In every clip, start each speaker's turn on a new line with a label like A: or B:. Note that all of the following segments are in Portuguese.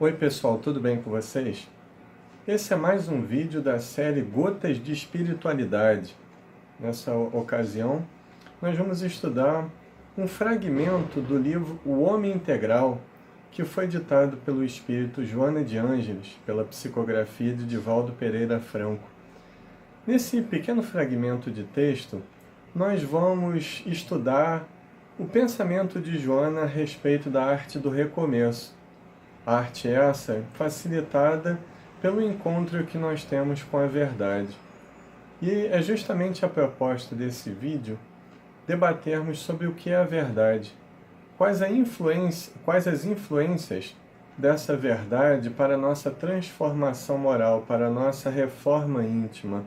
A: Oi pessoal, tudo bem com vocês? Esse é mais um vídeo da série Gotas de Espiritualidade. Nessa ocasião, nós vamos estudar um fragmento do livro O Homem Integral, que foi ditado pelo espírito Joana de Ângeles, pela psicografia de Divaldo Pereira Franco. Nesse pequeno fragmento de texto, nós vamos estudar o pensamento de Joana a respeito da arte do recomeço. Arte essa facilitada pelo encontro que nós temos com a verdade. E é justamente a proposta desse vídeo debatermos sobre o que é a verdade, quais as influências dessa verdade para a nossa transformação moral, para a nossa reforma íntima.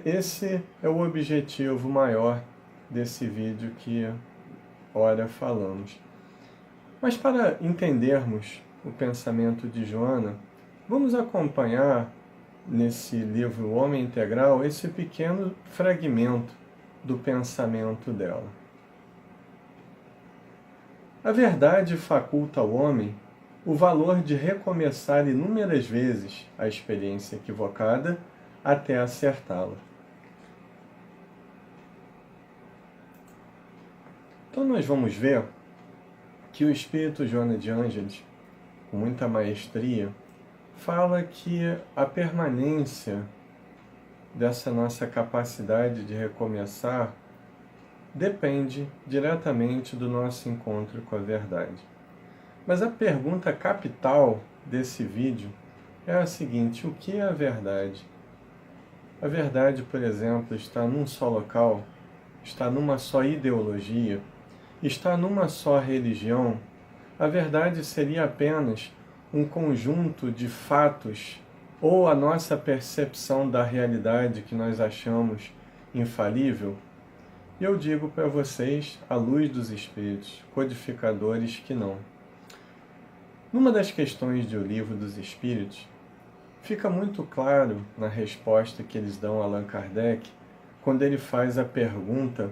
A: Esse é o objetivo maior desse vídeo que ora falamos. Mas para entendermos o pensamento de Joana, vamos acompanhar nesse livro O Homem Integral esse pequeno fragmento do pensamento dela. A verdade faculta ao homem o valor de recomeçar inúmeras vezes a experiência equivocada até acertá-la. Então nós vamos ver que o espírito Joana de Ângeles, com muita maestria, fala que a permanência dessa nossa capacidade de recomeçar depende diretamente do nosso encontro com a verdade. Mas a pergunta capital desse vídeo é a seguinte: o que é a verdade? A verdade, por exemplo, está num só local, está numa só ideologia, está numa só religião? A verdade seria apenas um conjunto de fatos ou a nossa percepção da realidade que nós achamos infalível? E eu digo para vocês, à luz dos Espíritos, codificadores, que não. Numa das questões do Livro dos Espíritos, fica muito claro na resposta que eles dão a Allan Kardec, quando ele faz a pergunta: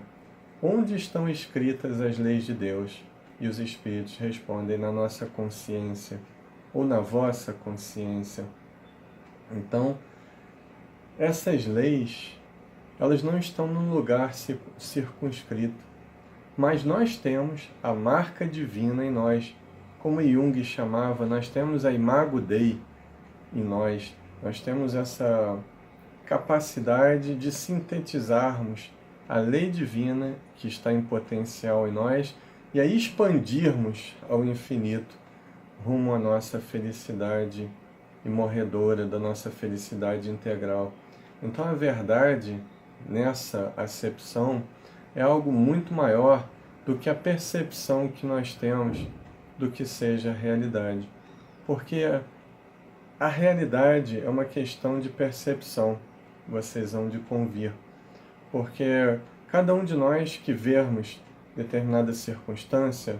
A: onde estão escritas as leis de Deus? E os Espíritos respondem: na nossa consciência, ou na vossa consciência. Então, essas leis, elas não estão num lugar circunscrito, mas nós temos a marca divina em nós. Como Jung chamava, nós temos a imago Dei em nós. Nós temos essa capacidade de sintetizarmos a lei divina que está em potencial em nós e a expandirmos ao infinito rumo à nossa felicidade imorredora, da nossa felicidade integral. Então a verdade, nessa acepção, é algo muito maior do que a percepção que nós temos do que seja a realidade. Porque a realidade é uma questão de percepção, vocês vão de convir. Porque cada um de nós que vermos determinada circunstância,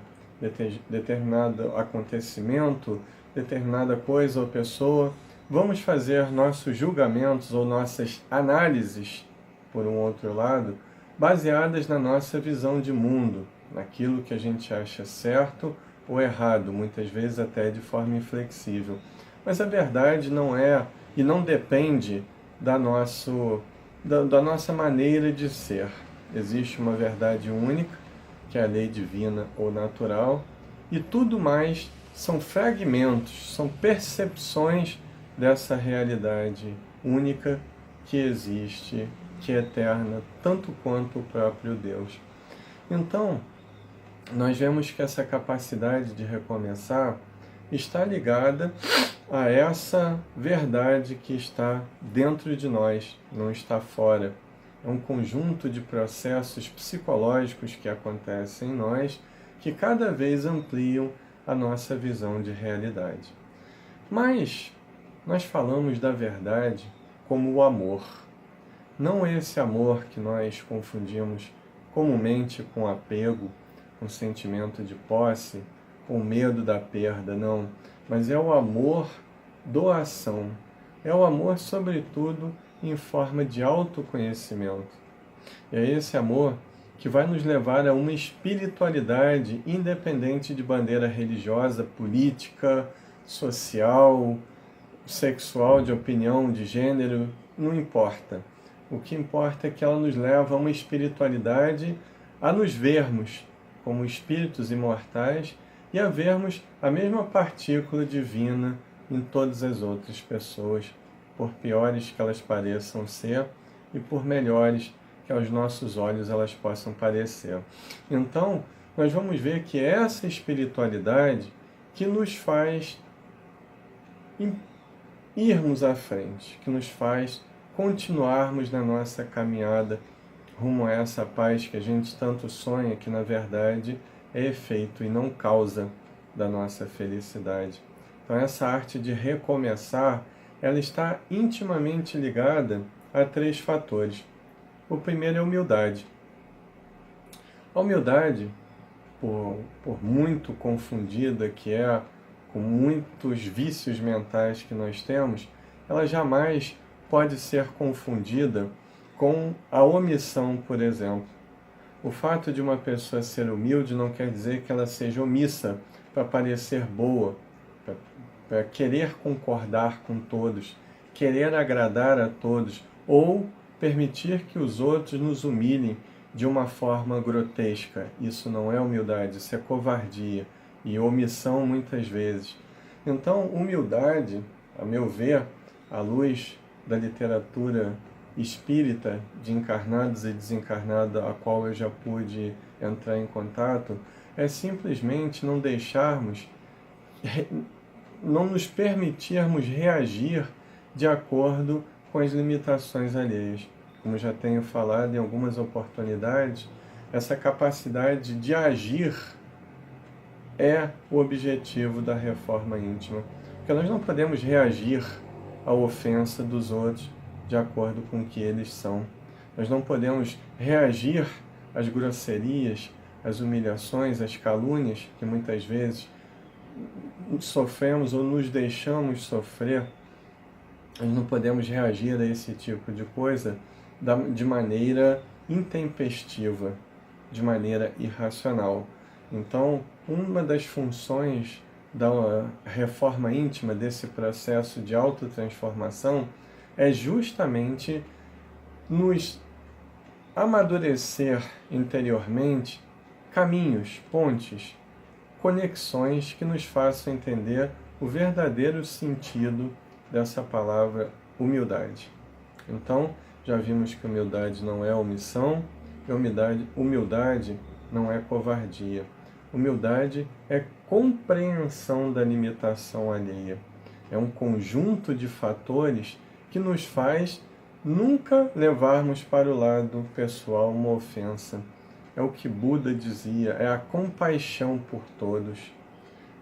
A: determinado acontecimento, determinada coisa ou pessoa, vamos fazer nossos julgamentos ou nossas análises, por um outro lado, baseadas na nossa visão de mundo, naquilo que a gente acha certo ou errado, muitas vezes até de forma inflexível. Mas a verdade não é e não depende da nossa maneira de ser. Existe uma verdade única, que é a lei divina ou natural, e tudo mais são fragmentos, são percepções dessa realidade única que existe, que é eterna, tanto quanto o próprio Deus. Então, nós vemos que essa capacidade de recomeçar está ligada a essa verdade que está dentro de nós, não está fora. É um conjunto de processos psicológicos que acontecem em nós, que cada vez ampliam a nossa visão de realidade. Mas nós falamos da verdade como o amor. Não esse amor que nós confundimos comumente com apego, com sentimento de posse, com medo da perda, não. Mas é o amor doação. É o amor, sobretudo, em forma de autoconhecimento. É esse amor que vai nos levar a uma espiritualidade independente de bandeira religiosa, política social, sexual, de opinião, de gênero, não importa. O que importa é que ela nos leva a uma espiritualidade, a nos vermos como espíritos imortais e a vermos a mesma partícula divina em todas as outras pessoas, por piores que elas pareçam ser e por melhores que aos nossos olhos elas possam parecer. Então, nós vamos ver que é essa espiritualidade que nos faz irmos à frente, que nos faz continuarmos na nossa caminhada rumo a essa paz que a gente tanto sonha, que na verdade é efeito e não causa da nossa felicidade. Então essa arte de recomeçar, ela está intimamente ligada a 3 fatores. O primeiro é a humildade. A humildade, por muito confundida que é, com muitos vícios mentais que nós temos, ela jamais pode ser confundida com a omissão, por exemplo. O fato de uma pessoa ser humilde não quer dizer que ela seja omissa para parecer boa, para querer concordar com todos, querer agradar a todos, ou permitir que os outros nos humilhem de uma forma grotesca. Isso não é humildade, isso é covardia e omissão muitas vezes. Então, humildade, a meu ver, à luz da literatura espírita de encarnados e desencarnados, a qual eu já pude entrar em contato, é simplesmente não nos permitirmos reagir de acordo com as limitações alheias. Como já tenho falado em algumas oportunidades, essa capacidade de agir é o objetivo da reforma íntima. Porque nós não podemos reagir à ofensa dos outros de acordo com o que eles são. Nós não podemos reagir às grosserias, às humilhações, às calúnias que muitas vezes sofremos ou nos deixamos sofrer. Nós não podemos reagir a esse tipo de coisa de maneira intempestiva, de maneira irracional. Então, uma das funções da reforma íntima, desse processo de autotransformação, é justamente nos amadurecer interiormente caminhos, pontes, conexões que nos façam entender o verdadeiro sentido dessa palavra humildade. Então, já vimos que humildade não é omissão, e humildade não é covardia. Humildade é compreensão da limitação alheia. É um conjunto de fatores que nos faz nunca levarmos para o lado pessoal uma ofensa. É o que Buda dizia, é a compaixão por todos.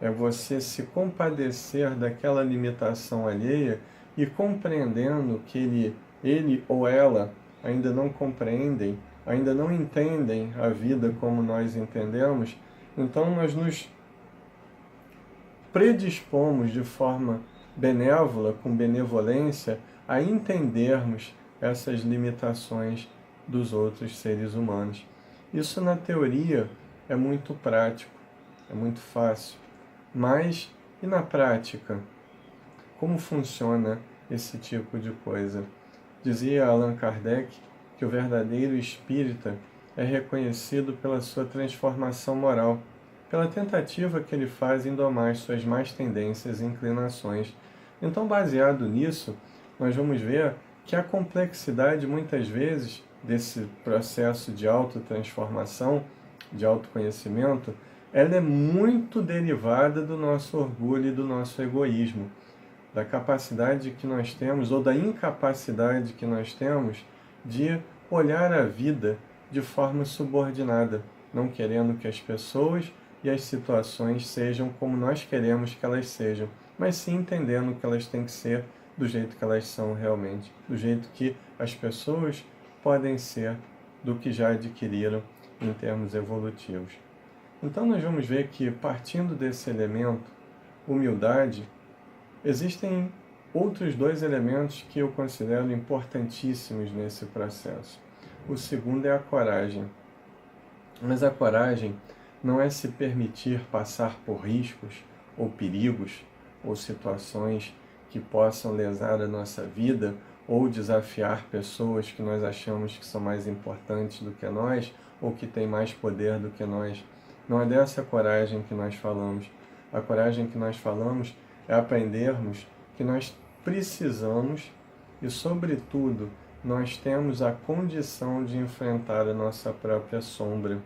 A: É você se compadecer daquela limitação alheia e compreendendo que ele ou ela ainda não compreendem, ainda não entendem a vida como nós entendemos, então nós nos predispomos de forma benévola, com benevolência, a entendermos essas limitações dos outros seres humanos. Isso na teoria é muito prático, é muito fácil, mas e na prática? Como funciona esse tipo de coisa? Dizia Allan Kardec que o verdadeiro espírita é reconhecido pela sua transformação moral, pela tentativa que ele faz em domar suas más tendências e inclinações. Então, baseado nisso, nós vamos ver que a complexidade, muitas vezes, desse processo de autotransformação, de autoconhecimento, ela é muito derivada do nosso orgulho e do nosso egoísmo, da capacidade que nós temos, ou da incapacidade que nós temos, de olhar a vida de forma subordinada, não querendo que as pessoas e as situações sejam como nós queremos que elas sejam, mas sim entendendo que elas têm que ser do jeito que elas são realmente, do jeito que as pessoas podem ser, do que já adquiriram em termos evolutivos. Então nós vamos ver que, partindo desse elemento, humildade, existem outros 2 elementos que eu considero importantíssimos nesse processo. O segundo é a coragem. Mas a coragem não é se permitir passar por riscos ou perigos ou situações que possam lesar a nossa vida ou desafiar pessoas que nós achamos que são mais importantes do que nós ou que têm mais poder do que nós. Não é dessa coragem que nós falamos. A coragem que nós falamos é aprendermos que nós precisamos e, sobretudo, nós temos a condição de enfrentar a nossa própria sombra,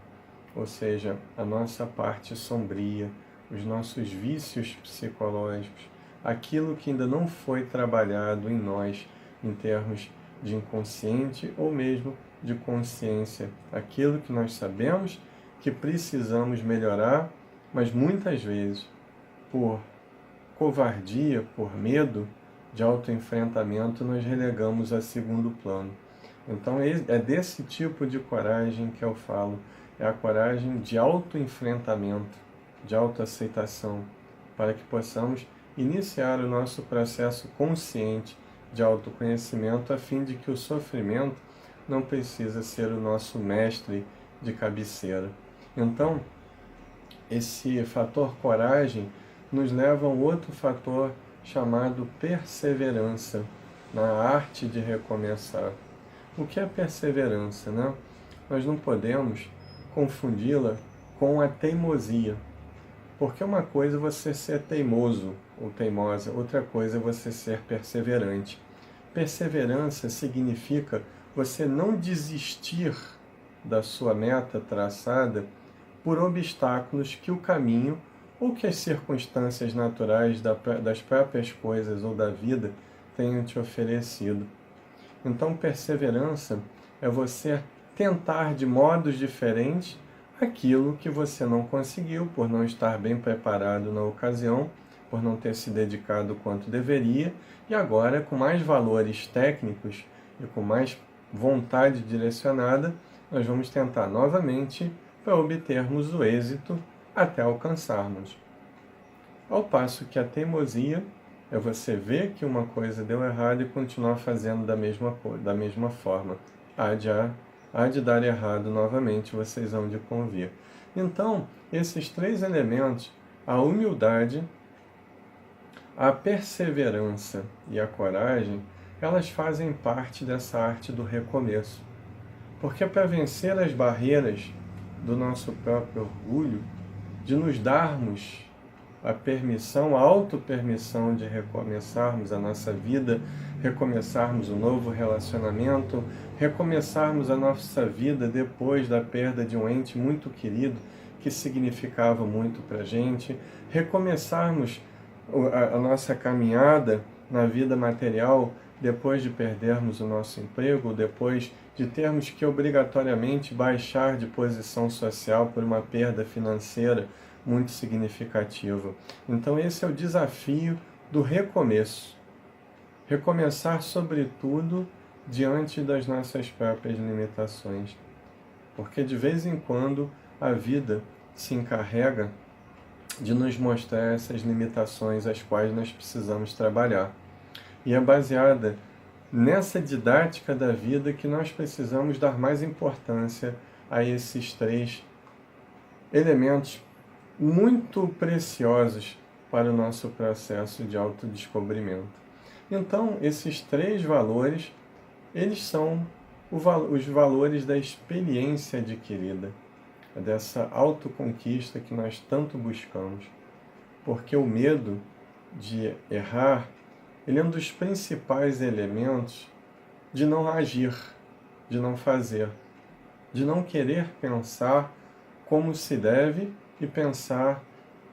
A: ou seja, a nossa parte sombria, os nossos vícios psicológicos, aquilo que ainda não foi trabalhado em nós em termos de inconsciente ou mesmo de consciência, aquilo que nós sabemos que precisamos melhorar, mas muitas vezes, por covardia, por medo de autoenfrentamento, nós relegamos a segundo plano. Então é desse tipo de coragem que eu falo, é a coragem de autoenfrentamento, de autoaceitação, para que possamos iniciar o nosso processo consciente de autoconhecimento, a fim de que o sofrimento não precisa ser o nosso mestre de cabeceira. Então, esse fator coragem nos leva a um outro fator chamado perseverança, na arte de recomeçar. O que é perseverança, né? Nós não podemos confundi-la com a teimosia, porque uma coisa é você ser teimoso ou teimosa, outra coisa é você ser perseverante. Perseverança significa você não desistir da sua meta traçada por obstáculos que o caminho ou que as circunstâncias naturais das próprias coisas ou da vida tenham te oferecido. Então, perseverança é você tentar de modos diferentes aquilo que você não conseguiu por não estar bem preparado na ocasião, por não ter se dedicado quanto deveria, e agora, com mais valores técnicos e com mais vontade direcionada, nós vamos tentar novamente para obtermos o êxito até alcançarmos. Ao passo que a teimosia é você ver que uma coisa deu errado e continuar fazendo da mesma forma. Há de dar errado novamente, vocês hão de convir. Então, esses três elementos, a humildade, a perseverança e a coragem, elas fazem parte dessa arte do recomeço. Porque para vencer as barreiras do nosso próprio orgulho, de nos darmos a permissão, a auto-permissão de recomeçarmos a nossa vida, recomeçarmos um novo relacionamento, recomeçarmos a nossa vida depois da perda de um ente muito querido, que significava muito para a gente, recomeçarmos a nossa caminhada na vida material depois de perdermos o nosso emprego, depois de termos que obrigatoriamente baixar de posição social por uma perda financeira muito significativa. Então esse é o desafio do recomeço. Recomeçar, sobretudo, diante das nossas próprias limitações. Porque de vez em quando a vida se encarrega de nos mostrar essas limitações às quais nós precisamos trabalhar. E é baseada nessa didática da vida que nós precisamos dar mais importância a esses três elementos muito preciosos para o nosso processo de autodescobrimento. Então, esses três valores, eles são os valores da experiência adquirida, dessa autoconquista que nós tanto buscamos. Porque o medo de errar, ele é um dos principais elementos de não agir, de não fazer, de não querer pensar como se deve e pensar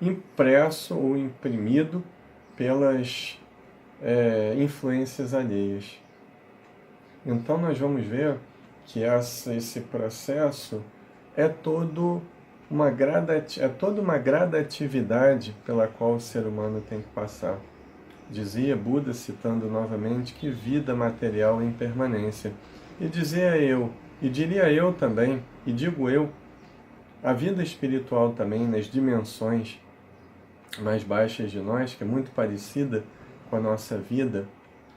A: impresso ou imprimido pelas influências alheias. Então nós vamos ver que esse processo é toda uma gradatividade pela qual o ser humano tem que passar. Dizia Buda, citando novamente, que vida material é impermanência. E diria eu também, e digo eu, a vida espiritual também, nas dimensões mais baixas de nós, que é muito parecida com a nossa vida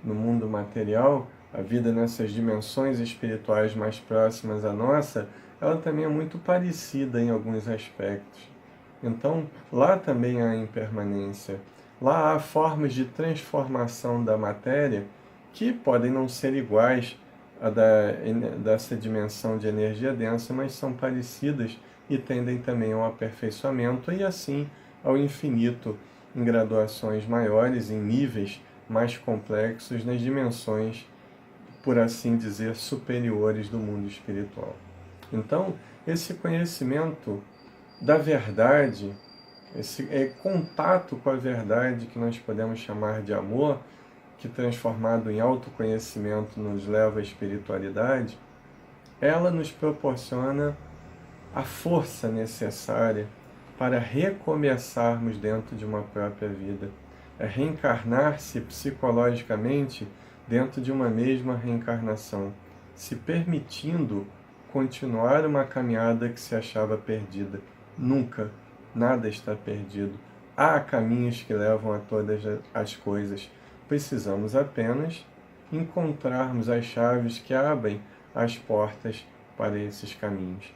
A: no mundo material, a vida nessas dimensões espirituais mais próximas à nossa, ela também é muito parecida em alguns aspectos. Então, lá também há impermanência. Lá há formas de transformação da matéria que podem não ser iguais à dessa dimensão de energia densa, mas são parecidas e tendem também ao aperfeiçoamento e assim ao infinito em graduações maiores, em níveis mais complexos, nas dimensões, por assim dizer, superiores do mundo espiritual. Então, esse conhecimento da verdade, esse contato com a verdade que nós podemos chamar de amor, que transformado em autoconhecimento nos leva à espiritualidade, ela nos proporciona a força necessária para recomeçarmos dentro de uma própria vida. É reencarnar-se psicologicamente dentro de uma mesma reencarnação, se permitindo continuar uma caminhada que se achava perdida. Nunca, nada está perdido. Há caminhos que levam a todas as coisas. Precisamos apenas encontrarmos as chaves que abrem as portas para esses caminhos.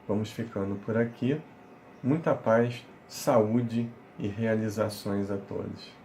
A: Vamos ficando por aqui. Muita paz, saúde e realizações a todos.